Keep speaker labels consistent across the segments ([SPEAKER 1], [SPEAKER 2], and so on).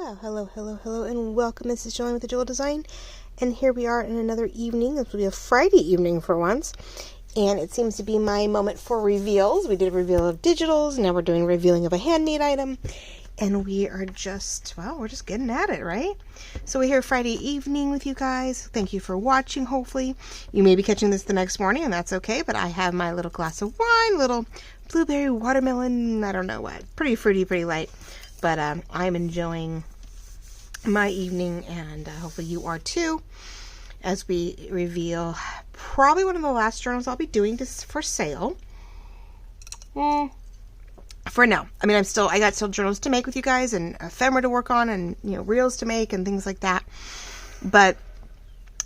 [SPEAKER 1] Well, hello, and welcome. This is Joanne with the Jewel Design, and here we are in another evening. This will be a Friday evening for once, and it seems to be my moment for reveals. We did a reveal of digitals, now we're doing a revealing of a handmade item, and we are just, well, we're just getting at it, right? So we're here Friday evening with you guys. Thank you for watching, hopefully. You may be catching this the next morning, and that's okay, but I have my little glass of wine, little blueberry, watermelon, I don't know what, pretty fruity, pretty light. But I'm enjoying my evening, and hopefully you are too, as we reveal probably one of the last journals I'll be doing this for sale. For now. I mean, I got still journals to make with you guys, and ephemera to work on, and reels to make, and things like that. But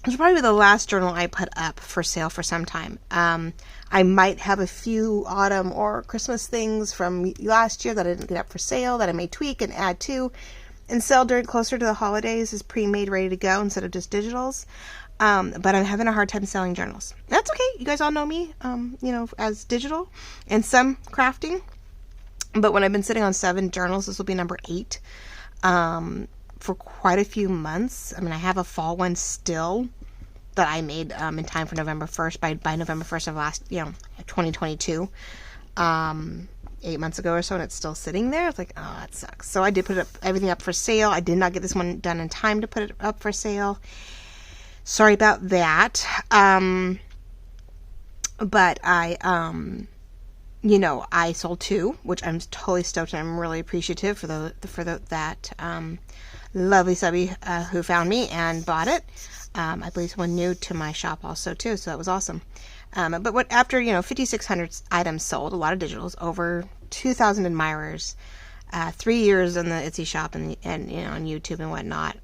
[SPEAKER 1] it's probably the last journal I put up for sale for some time. I might have a few autumn or Christmas things from last year that I didn't get up for sale that I may tweak and add to and sell during closer to the holidays as pre-made, ready to go instead of just digitals. But I'm having a hard time selling journals. That's okay. You guys all know me, as digital and some crafting. But when I've been sitting on 7 journals, this will be number 8 for quite a few months. I mean, I have a fall one still that I made in time for November 1st, by November 1st of last, 2022, 8 months ago or so, and it's still sitting there. It's like, oh, that sucks. So I did put everything up for sale. I did not get this one done in time to put it up for sale. Sorry about that. But I, I sold 2, which I'm totally stoked, and I'm really appreciative for that lovely subby who found me and bought it. I believe someone new to my shop also too, so that was awesome. But after 5,600 items sold, a lot of digitals, over 2,000 admirers, 3 years in the Etsy shop and on YouTube and whatnot.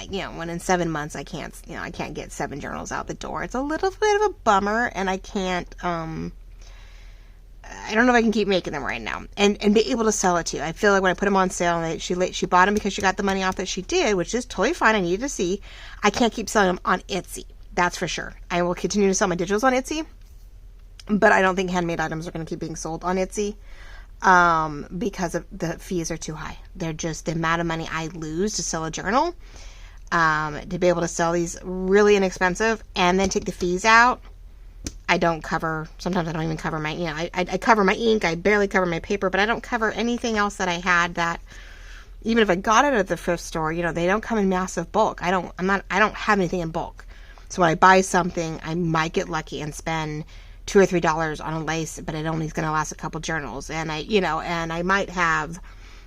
[SPEAKER 1] When in 7 months I can't get 7 journals out the door. It's a little bit of a bummer, and I can't. I don't know if I can keep making them right now and be able to sell it to you. I feel like when I put them on sale, and she bought them because she got the money off that she did, which is totally fine. I needed to see. I can't keep selling them on Etsy. That's for sure. I will continue to sell my digitals on Etsy, but I don't think handmade items are going to keep being sold on Etsy because of the fees are too high. They're just the amount of money I lose to sell a journal, to be able to sell these really inexpensive and then take the fees out. I don't cover, sometimes I don't even cover my, I cover my ink, I barely cover my paper, but I don't cover anything else that I had that, even if I got it at the thrift store, they don't come in massive bulk. I don't have anything in bulk. So when I buy something, I might get lucky and spend $2 or $3 on a lace, but it only is going to last a couple journals. And I might have,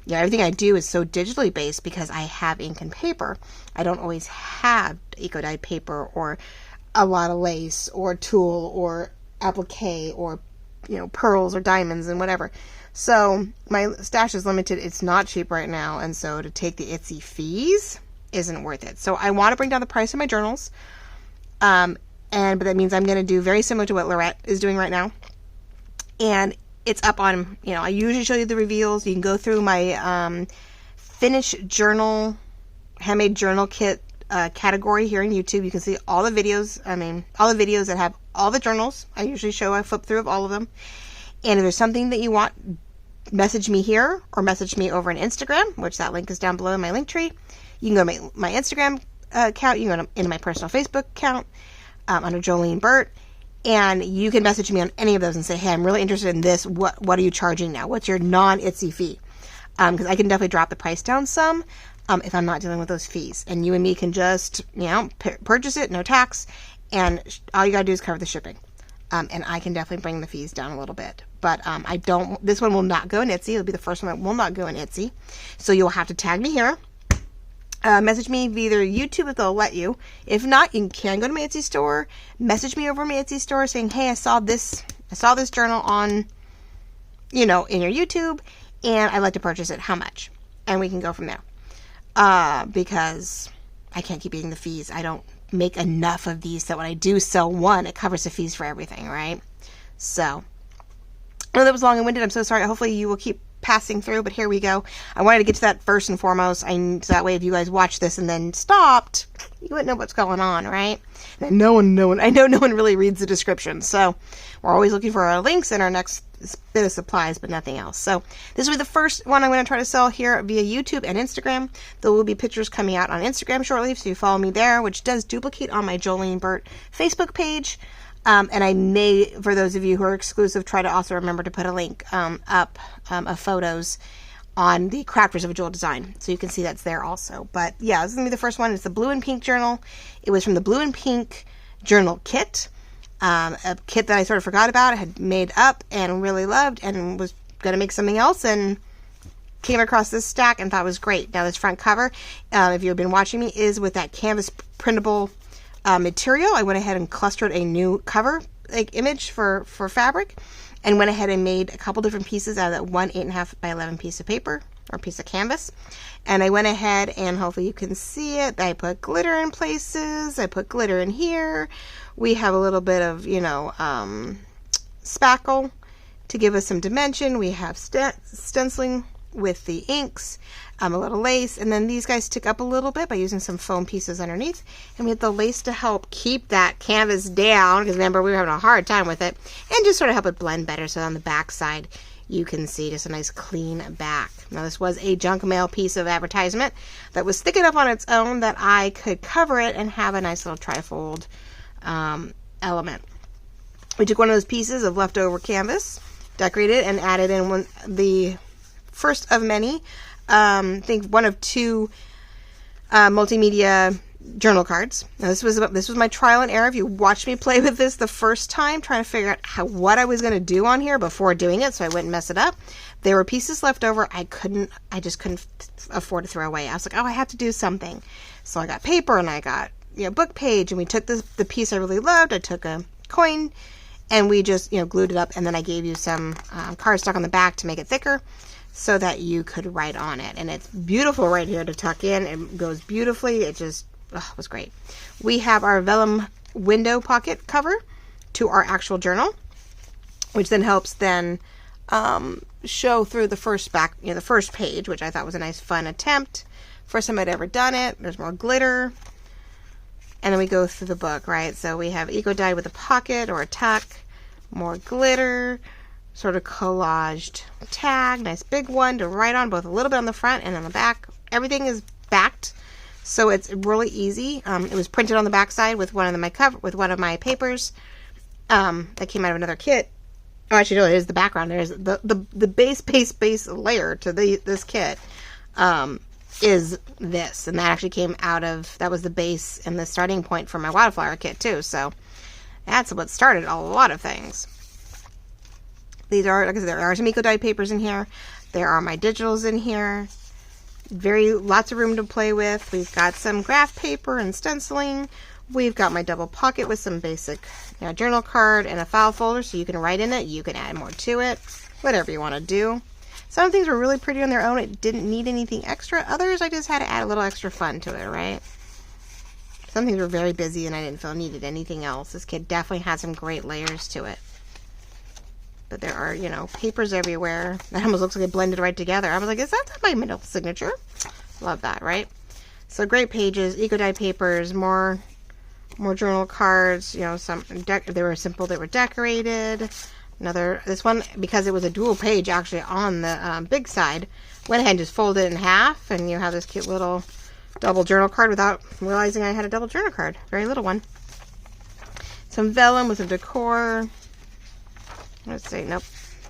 [SPEAKER 1] everything I do is so digitally based because I have ink and paper. I don't always have eco-dyed paper or a lot of lace or tulle or applique or pearls or diamonds and whatever. So my stash is limited. It's not cheap right now, and so to take the Etsy fees isn't worth it. So I want to bring down the price of my journals, but that means I'm going to do very similar to what Lorette is doing right now, and it's up on, I usually show you the reveals. You can go through my finished journal, handmade journal kit category here on YouTube. You can see all the videos. All the videos that have all the journals. I usually I flip through of all of them. And if there's something that you want, message me here or message me over on Instagram, which that link is down below in my link tree. You can go to my Instagram account. You can go into my personal Facebook account under Jolene Burt, and you can message me on any of those and say, hey, I'm really interested in this. What are you charging now? What's your non-Etsy fee? Because I can definitely drop the price down some. If I'm not dealing with those fees, and you and me can just, purchase it, no tax, and all you gotta do is cover the shipping. And I can definitely bring the fees down a little bit, but this one will not go in Etsy. It'll be the first one that will not go in Etsy. So you'll have to tag me here. Message me via either YouTube if they'll let you. If not, you can go to my Etsy store, message me over my Etsy store saying, hey, I saw this journal on, in your YouTube, and I'd like to purchase it. How much? And we can go from there. Because I can't keep eating the fees. I don't make enough of these that when I do sell one, it covers the fees for everything, right? So, I know that was long and winded. I'm so sorry. Hopefully you will keep passing through, but here we go. I wanted to get to that first and foremost. So that way if you guys watch this and then stopped, you wouldn't know what's going on, right? And I know no one really reads the description, so we're always looking for our links and our next bit of supplies, but nothing else. So this will be the first one I'm going to try to sell here via YouTube and Instagram. There will be pictures coming out on Instagram shortly, so you follow me there, which does duplicate on my Jolene Burt Facebook page. And I may, for those of you who are exclusive, try to also remember to put a link up of photos on the Crafters of a Jewel Design, so you can see that's there also. But yeah, this is going to be the first one. It's the blue and pink journal. It was from the blue and pink journal kit, a kit that I sort of forgot about. I had made up and really loved and was going to make something else, and came across this stack and thought it was great. Now this front cover, if you've been watching me, is with that canvas printable material. I went ahead and clustered a new cover image for fabric, and went ahead and made a couple different pieces out of that one 8.5 by 11 piece of paper, or piece of canvas. And I went ahead, and hopefully you can see it, I put glitter in places, I put glitter in here. We have a little bit of, you know, spackle to give us some dimension. We have stenciling with the inks, a little lace, and then these guys stick up a little bit by using some foam pieces underneath, and we have the lace to help keep that canvas down, because remember, we were having a hard time with it, and just sort of help it blend better. So on the back side you can see just a nice clean back. Now this was a junk mail piece of advertisement that was thick enough on its own that I could cover it and have a nice little trifold element. We took one of those pieces of leftover canvas, decorated, and added in the first of many, I think one of two multimedia journal cards. Now this was my trial and error. If you watched me play with this the first time, trying to figure out what I was going to do on here before doing it, so I wouldn't mess it up. There were pieces left over. I just couldn't afford to throw away. I was like, oh, I have to do something. So I got paper, and I got, you know, book page, and we took the piece I really loved. I took a coin, and we just, you know, glued it up, and then I gave you some cardstock on the back to make it thicker, so that you could write on it. And it's beautiful right here to tuck in. It goes beautifully. It just was great. We have our vellum window pocket cover to our actual journal, which then helps show through the first the first page, which I thought was a nice fun attempt. First time I'd ever done it. There's more glitter. And then we go through the book, right? So we have eco dyed with a pocket or a tuck, more glitter, sort of collaged tag, nice big one to write on, both a little bit on the front and on the back. Everything is backed, so it's really easy. It was printed on the back side with one of my papers that came out of another kit. Oh, actually, no, it is the background. There's the base layer to this kit is this, and that actually came out of, that was the base and the starting point for my wildflower kit too. So that's what started a lot of things. These are, like I said, there are some eco dyed papers in here. There are my digitals in here. Lots of room to play with. We've got some graph paper and stenciling. We've got my double pocket with some basic journal card and a file folder, so you can write in it. You can add more to it, whatever you want to do. Some things were really pretty on their own. It didn't need anything extra. Others, I just had to add a little extra fun to it, right? Some things were very busy and I didn't feel I needed anything else. This kit definitely had some great layers to it. But there are, you know, papers everywhere. That almost looks like it blended right together. I was like, is that my middle signature? Love that, right? So great pages, eco dyed papers, more journal cards. You know, they were simple. They were decorated. This one, because it was a dual page actually on the big side, went ahead and just folded it in half, and you have this cute little double journal card without realizing I had a double journal card. Very little one. Some vellum with some decor. Let's see, nope,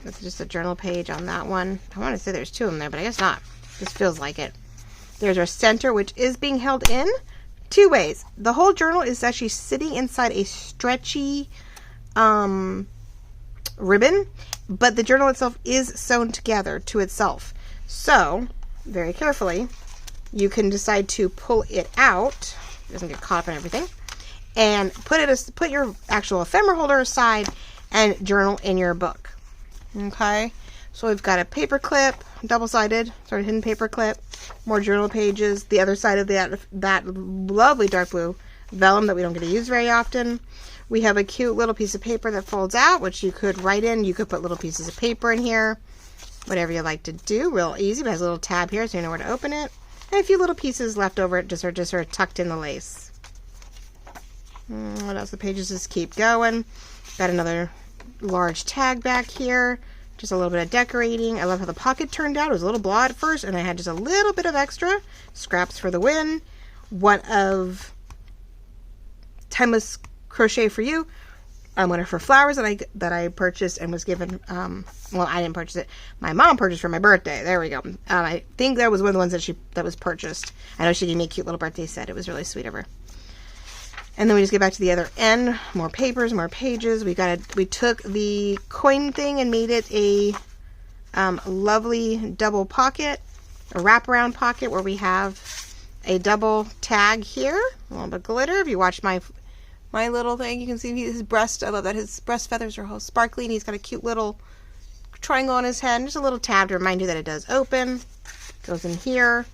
[SPEAKER 1] that's just a journal page on that one. I want to say there's two of them there, but I guess not. This feels like it. There's our center, which is being held in two ways. The whole journal is actually sitting inside a stretchy ribbon, but the journal itself is sewn together to itself. So, very carefully, you can decide to pull it out. It doesn't get caught up in everything. And put your actual ephemera holder aside and journal in your book. Okay, so we've got a paper clip, double-sided, sort of hidden paper clip, more journal pages, the other side of that lovely dark blue vellum that we don't get to use very often. We have a cute little piece of paper that folds out, which you could write in. You could put little pieces of paper in here, whatever you like to do. Real easy, but it has a little tab here so you know where to open it. And a few little pieces left over, just sort of tucked in the lace. What else? The pages just keep going. Got another large tag back here. Just a little bit of decorating. I love how the pocket turned out. It was a little blah at first, and I had just a little bit of extra. Scraps for the win. One of Timeless Crochet for You. One of her flowers that I purchased and was given. Well, I didn't purchase it. My mom purchased for my birthday. There we go. I think that was one of the ones that was purchased. I know she gave me a cute little birthday set. It was really sweet of her. And then we just get back to the other end. More papers, more pages. We took the coin thing and made it a lovely double pocket, a wraparound pocket where we have a double tag here. A little bit of glitter. If you watch my little thing, you can see his breast. I love that his breast feathers are all sparkly, and he's got a cute little triangle on his head. And just a little tab to remind you that it does open. Goes in here.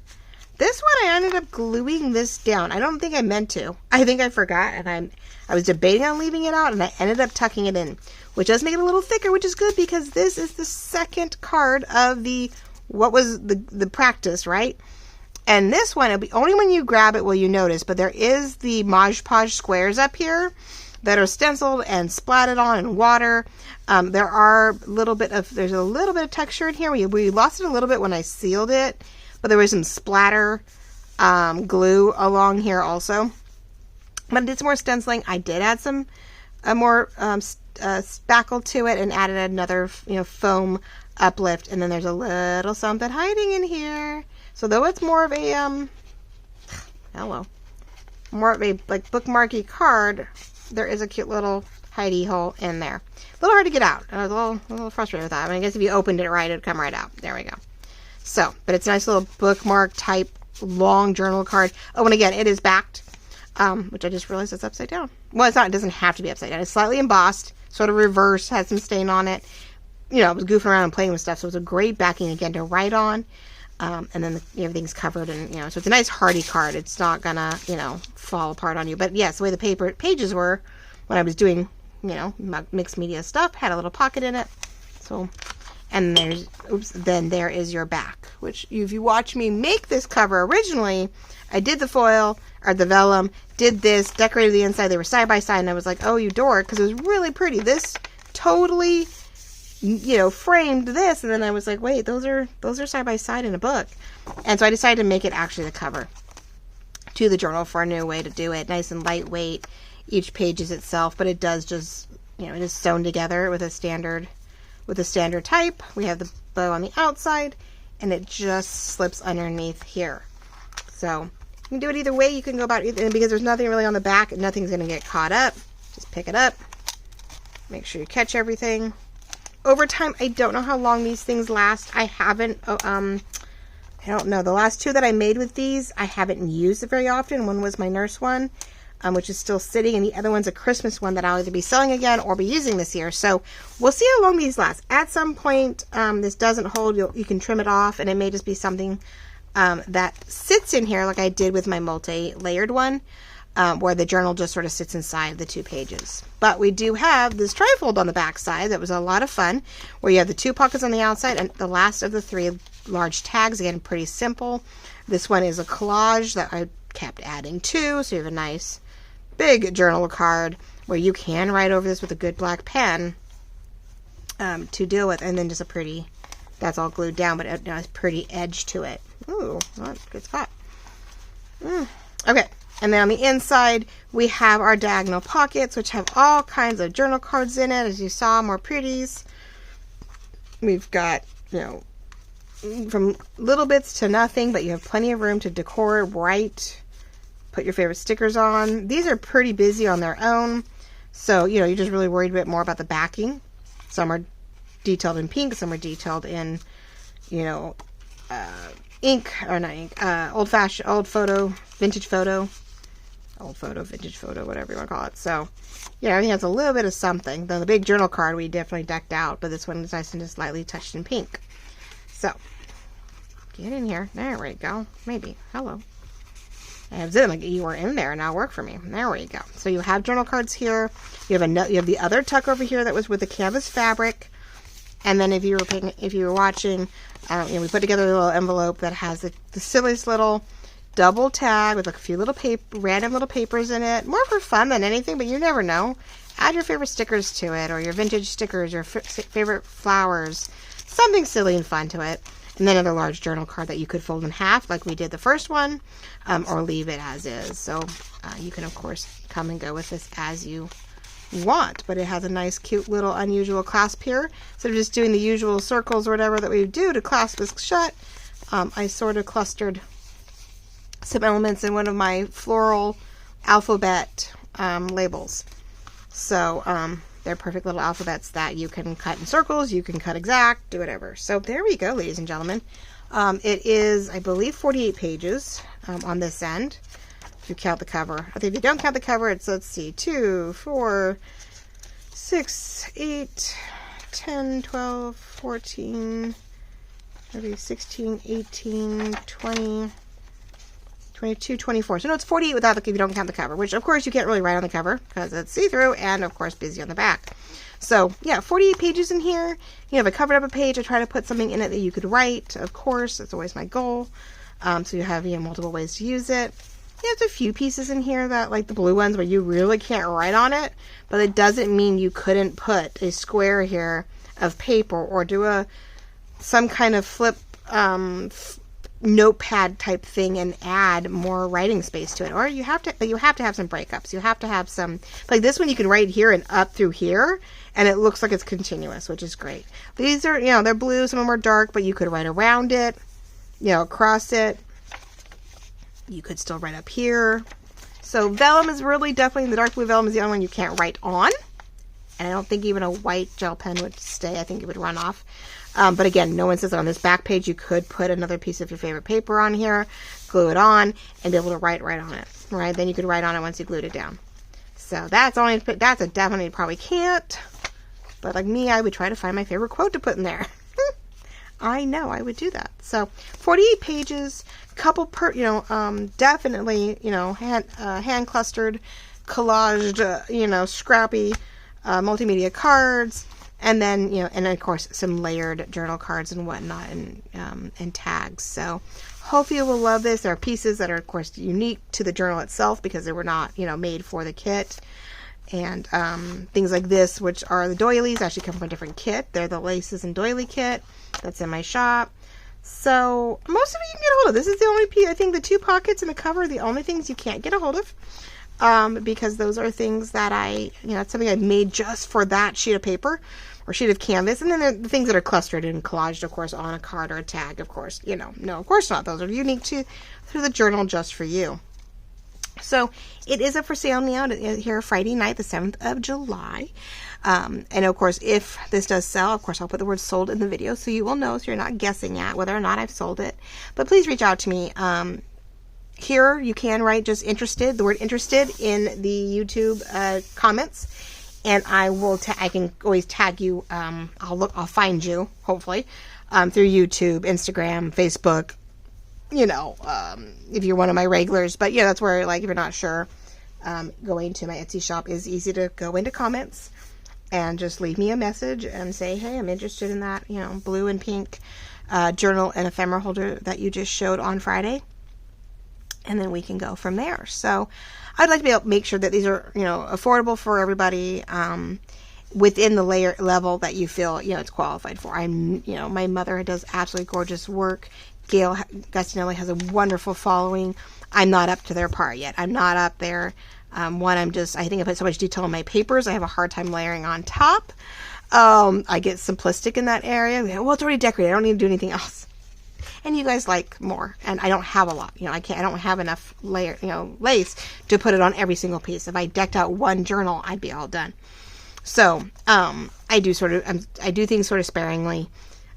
[SPEAKER 1] This one, I ended up gluing this down. I don't think I meant to. I think I forgot, and I was debating on leaving it out, and I ended up tucking it in, which does make it a little thicker, which is good because this is the second card of what was the practice, right? And this one, it'll be only when you grab it will you notice, but there is the Mod Podge squares up here that are stenciled and splatted on in water. There's a little bit of texture in here. We lost it a little bit when I sealed it. But there was some splatter glue along here also. But I did some more stenciling. I did add some more spackle to it and added another foam uplift. And then there's a little something hiding in here. So though it's more of a more of a like bookmarky card, there is a cute little hidey hole in there. A little hard to get out. I was a little frustrated with that. I guess if you opened it right, it'd come right out. There we go. So, but it's a nice little bookmark type long journal card. Oh, and again, it is backed, which I just realized it's upside down. Well, it's not. It doesn't have to be upside down. It's slightly embossed, sort of reverse, has some stain on it. I was goofing around and playing with stuff, so it's a great backing again to write on. And then everything's covered, and so it's a nice hardy card. It's not gonna fall apart on you. But yes, the way the pages were when I was doing mixed media stuff, had a little pocket in it. So. And then there is your back, which if you watch me make this cover originally, I did the foil or the vellum, did this, decorated the inside. They were side by side, and I was like, oh, you dork, because it was really pretty. This totally, framed this, and then I was like, wait, those are side by side in a book. And so I decided to make it actually the cover to the journal for a new way to do it. Nice and lightweight. Each page is itself, but it does just, it is sewn together with a standard type. We have the bow on the outside, and it just slips underneath here. So you can do it either way. You can go about it because there's nothing really on the back. Nothing's going to get caught up. Just pick it up. Make sure you catch everything. Over time, I don't know how long these things last. I haven't, I don't know. The last two that I made with these, I haven't used it very often. One was my nurse one, which is still sitting, and the other one's a Christmas one that I'll either be selling again or be using this year. So we'll see how long these last. At some point, this doesn't hold. You can trim it off, and it may just be something that sits in here like I did with my multi-layered one, where the journal just sort of sits inside the two pages. But we do have this trifold on the back side that was a lot of fun, where you have the two pockets on the outside and the last of the three large tags. Again, pretty simple. This one is a collage that I kept adding to, so you have a nice big journal card where you can write over this with a good black pen to deal with, and then just a pretty, that's all glued down, but a nice pretty edge to it. Ooh, that's good spot. Okay, and then on the inside we have our diagonal pockets, which have all kinds of journal cards in it. As you saw, more pretties. We've got, from little bits to nothing, but you have plenty of room to decor, write, put your favorite stickers on. These are pretty busy on their own, so you're just really worried a bit more about the backing. Some are detailed in pink, some are detailed in ink, or not ink, old photo, vintage photo, whatever you want to call it. So everything has a little bit of something. Then the big journal card we definitely decked out, but this one is nice and just slightly touched in pink. So get in here. There we go. Maybe. Hello. And then like you were in there, now work for me. There we go. So you have journal cards here. You have the other tuck over here that was with the canvas fabric. And then if you were watching, we put together a little envelope that has the silliest little double tag with a few little random little papers in it. More for fun than anything, but you never know. Add your favorite stickers to it, or your vintage stickers, your favorite flowers, something silly and fun to it. And then another large journal card that you could fold in half like we did the first one, or leave it as is. So you can, of course, come and go with this as you want, but it has a nice, cute little unusual clasp here. Instead of just doing the usual circles or whatever that we do to clasp this shut, I sort of clustered some elements in one of my floral alphabet labels. So they're perfect little alphabets that you can cut in circles, you can cut exact, do whatever. So there we go, ladies and gentlemen. It is, I believe, 48 pages on this end, if you count the cover. I think if you don't count the cover, it's, let's see, 2, 4, 6, 8, 10, 12, 14, maybe 16, 18, 20, 22, 24. So no, it's 48 without if you don't count the cover, which of course you can't really write on the cover because it's see-through and of course busy on the back. So yeah, 48 pages in here. You know, if I covered up a page, I try to put something in it that you could write. Of course, that's always my goal. So you have multiple ways to use it. There's a few pieces in here that, like the blue ones, where you really can't write on it, but it doesn't mean you couldn't put a square here of paper or do some kind of flip notepad type thing and add more writing space to it. Or you have to have some breakups. You have to have some, like this one, you can write here and up through here, and it looks like it's continuous, which is great. These are, they're blue, some of them are dark, but you could write around it, across it. You could still write up here. So vellum is really definitely, the dark blue vellum is the only one you can't write on. And I don't think even a white gel pen would stay. I think it would run off. But again, no one says that on this back page you could put another piece of your favorite paper on here, glue it on, and be able to write right on it. Right? Then you could write on it once you glued it down. So that's a definitely probably can't. But like me, I would try to find my favorite quote to put in there. I know I would do that. So 48 pages, couple definitely, hand clustered, collaged, scrappy multimedia cards. And then, and of course, some layered journal cards and whatnot and tags. So hopefully you will love this. There are pieces that are, of course, unique to the journal itself because they were not, made for the kit. And things like this, which are the doilies, actually come from a different kit. They're the laces and doily kit that's in my shop. So most of it you can get a hold of. This is the only piece. I think the 2 pockets and the cover are the only things you can't get a hold of. Because those are things that it's something I made just for that sheet of paper or sheet of canvas. And then there are the things that are clustered and collaged, of course, on a card or a tag, of course. No, of course not. Those are unique to the journal just for you. So it is up for sale now here Friday night, the 7th of July. And of course, if this does sell, of course, I'll put the word sold in the video so you will know, so you're not guessing at whether or not I've sold it. But please reach out to me. Here you can write just interested, the word interested, in the YouTube comments, and I can always tag you. I'll find you hopefully through YouTube, Instagram, Facebook. If you're one of my regulars, but that's where, like, if you're not sure, going to my Etsy shop is easy to go into comments and just leave me a message and say, hey, I'm interested in that, blue and pink journal and ephemera holder that you just showed on Friday. And then we can go from there. So I'd like to be able to make sure that these are, affordable for everybody, within the layer level that you feel, it's qualified for. My mother does absolutely gorgeous work. Gail Gustinelli has a wonderful following. I'm not up to their par yet. I'm not up there. I think I put so much detail in my papers, I have a hard time layering on top. I get simplistic in that area. Well, it's already decorated. I don't need to do anything else. And you guys like more, and I don't have a lot. I don't have enough lace to put it on every single piece. If I decked out one journal, I'd be all done. So, I do things sort of sparingly.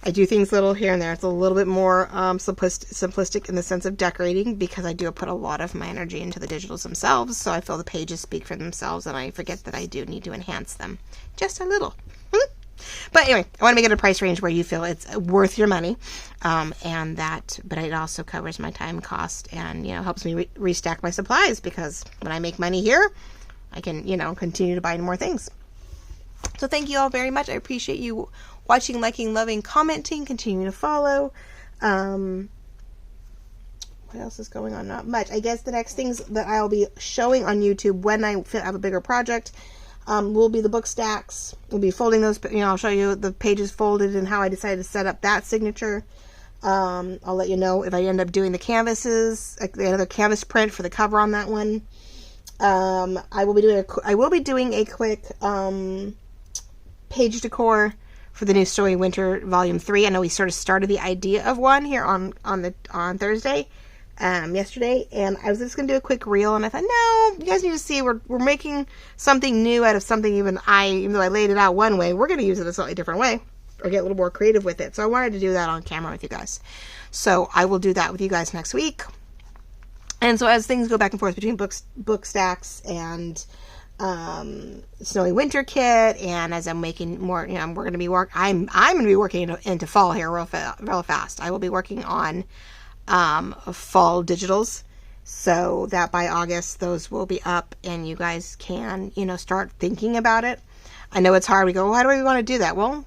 [SPEAKER 1] I do things little here and there. It's a little bit more simplistic in the sense of decorating because I do put a lot of my energy into the digitals themselves. So I feel the pages speak for themselves, and I forget that I do need to enhance them just a little. But anyway, I want to make it a price range where you feel it's worth your money, but it also covers my time cost and, helps me restack my supplies, because when I make money here, I can, continue to buy more things. So thank you all very much. I appreciate you watching, liking, loving, commenting, continuing to follow. What What else is going on? Not much. I guess the next things that I'll be showing on YouTube when I have a bigger project will be the book stacks. We'll be folding those, I'll show you the pages folded and how I decided to set up that signature. I'll let you know if I end up doing the canvases, like another canvas print for the cover on that one. I will be doing a quick page decor for the new Snowy Winter Volume 3. I know we sort of started the idea of one here on Thursday, yesterday, and I was just going to do a quick reel, and I thought, no, you guys need to see we're making something new out of something even though I laid it out one way, we're going to use it a slightly different way, or get a little more creative with it. So I wanted to do that on camera with you guys. So I will do that with you guys next week. And so as things go back and forth between book stacks and Snowy Winter kit, and as I'm making more, I'm going to be working into fall here real fast. I will be working on fall digitals, so that by August those will be up, and you guys can start thinking about it. I know it's hard. We go, why do we want to do that? Well,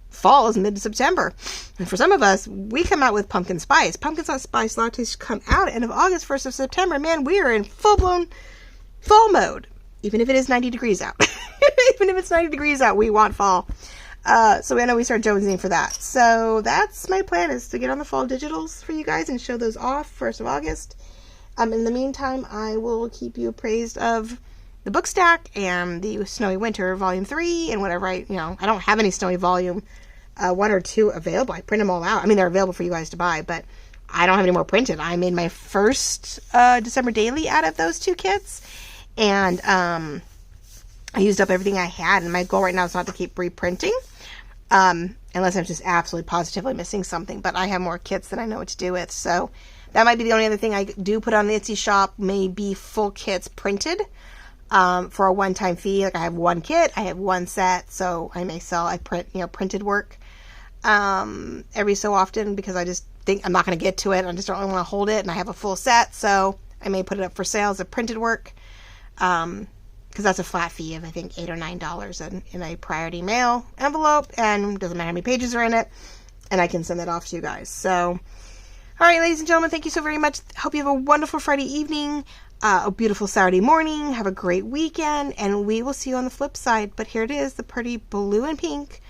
[SPEAKER 1] fall is mid-September, and for some of us, we come out with pumpkin spice. Pumpkin spice lattes come out at the end of August, 1st of September. Man, we are in full-blown fall mode. Even if it is 90 degrees out. Even if it's 90 degrees out, we want fall. So I know we start jonesing for that. So that's my plan, is to get on the fall digitals for you guys and show those off 1st of August. In the meantime, I will keep you appraised of the book stack and the Snowy Winter Volume 3 and whatever I don't have any Snowy Volume 1 or 2 available. I print them all out. I mean, they're available for you guys to buy, but I don't have any more printed. I made my first December daily out of those 2 kits. And I used up everything I had, and my goal right now is not to keep reprinting, unless I'm just absolutely positively missing something. But I have more kits than I know what to do with, so that might be the only other thing I do put on the Etsy shop. Maybe full kits printed for a one-time fee. Like I have 1 kit, I have 1 set, so I may sell printed work every so often, because I just think I'm not going to get to it. I just don't really want to hold it, and I have a full set, so I may put it up for sale as a printed work. Because that's a flat fee of I think $8 or $9 in a priority mail envelope, and doesn't matter how many pages are in it, and I can send that off to you guys. So, all right, ladies and gentlemen, thank you so very much. Hope you have a wonderful Friday evening, a beautiful Saturday morning. Have a great weekend, and we will see you on the flip side. But here it is, the pretty blue and pink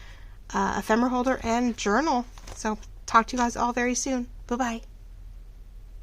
[SPEAKER 1] ephemera holder and journal. So talk to you guys all very soon. Bye bye.